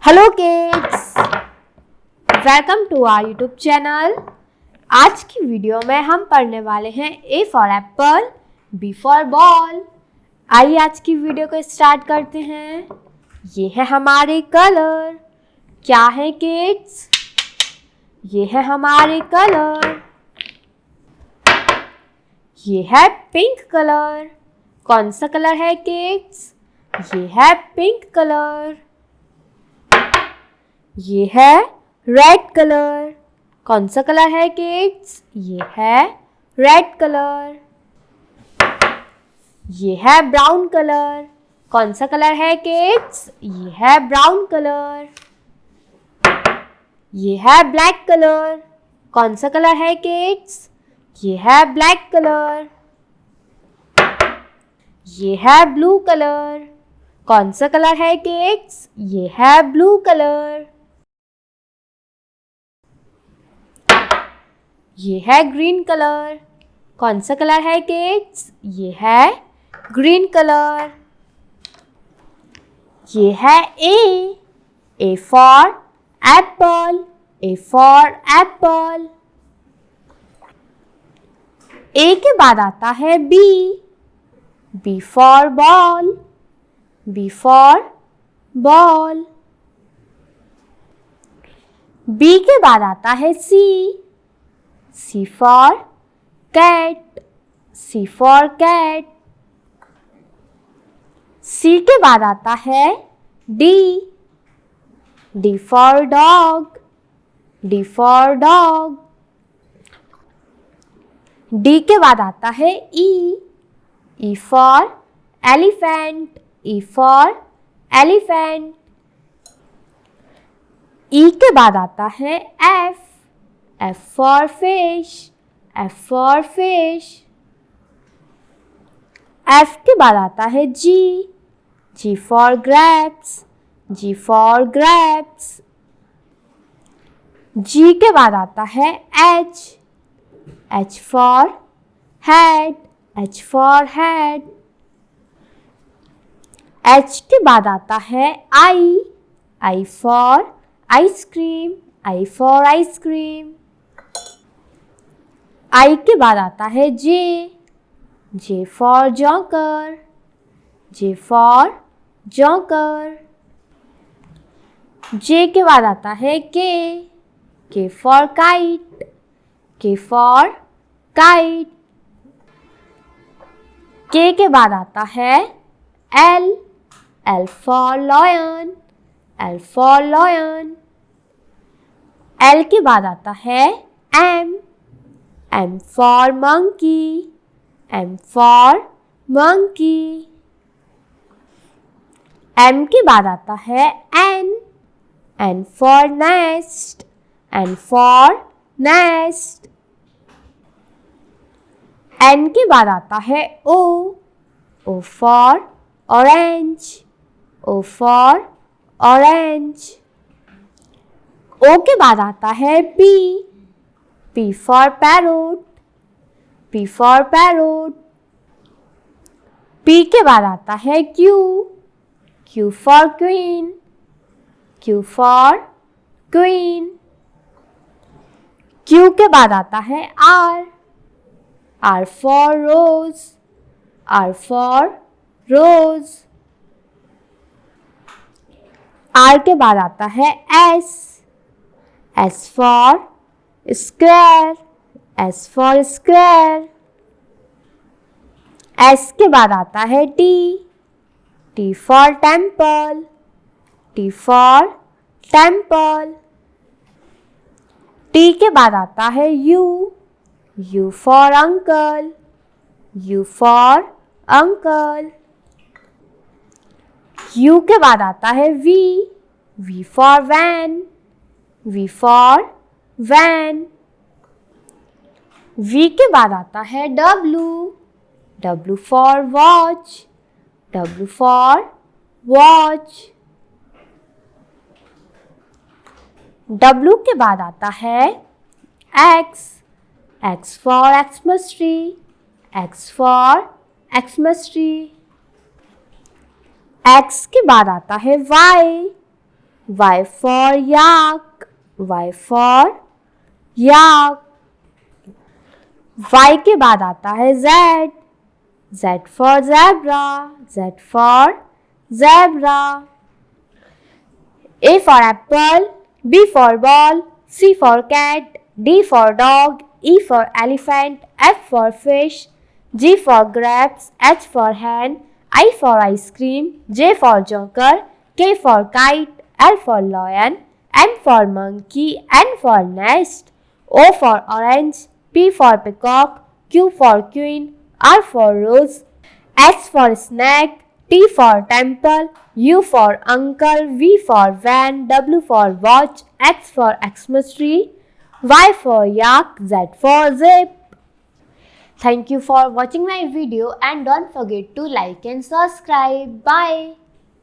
Hello kids, welcome to our YouTube channel. आज की video में हम पढ़ने वाले हैं A for apple, B for ball. आइए आज की वीडियो को स्टार्ट करते हैं। ये है हमारे कलर। क्या है किड्स? ये है हमारे कलर। ये है पिंक कलर। कौन सा कलर है किड्स? ये है पिंक कलर। ये है रेड कलर। कौन सा कलर है किड्स? ये है रेड कलर। ये है ब्राउन कलर। कौन सा कलर है किड्स? ये है ब्राउन कलर। ये है ब्लैक कलर। कौन सा कलर है किड्स? ये है ब्लैक कलर। ये है ब्लू कलर। कौन सा कलर है किड्स? ये है ब्लू कलर। ये है ग्रीन कलर। कौन सा कलर है किड्स? ये है ग्रीन कलर। ये है A for apple. A for apple. A के बाद आता है B for ball. B for ball. B के बाद आता है C for cat. C for cat. C के बाद आता है D for dog. D for dog. D के बाद आता है E for elephant. E for elephant. E के बाद आता है F for fish. F for fish. F के बाद आता है जी for grapes. G for grapes. G के बाद आता है H for head. H for head. H के बाद आता है I for ice cream. I for ice cream. I के बाद आता है J for joker. J for joker. J के बाद आता है K for kite. K for kite. K बाद आता है L for lion. L for lion. L के बाद आता है M for monkey. M for monkey. M के बाद आता है N for nest. N for nest. N के बाद आता है O for orange. O for orange. O के बाद आता है P for parrot. P for parrot. P के बाद आता है Q for queen. Q for queen. Q के बाद आता है R for rose. R for rose. R के बाद आता है S for square. S for square. S के बाद आता है T for temple. T for temple. T के बाद आता है U for uncle. U for uncle. U के बाद आता है V for van. V for van. V के बाद आता है W for watch. W for watch. W के बाद आता है X for Xmas tree. X for Xmas tree. X के बाद आता है Y for yak. Y for yak. Y के बाद आता है Z. Z for zebra. Z for zebra. A for apple. B for ball. C for cat. D for dog. E for elephant. F for fish. G for grapes. H for hen. I for ice cream. J for joker. K for kite. L for lion. M for monkey. N for nest. O for orange. P for peacock. Q for queen. R for rose. S for snake. T for temple. U for uncle. V for van. W for watch. X for Xmas tree. Y for yak. Z for zip. Thank you for watching my video and don't forget to like and subscribe. Bye.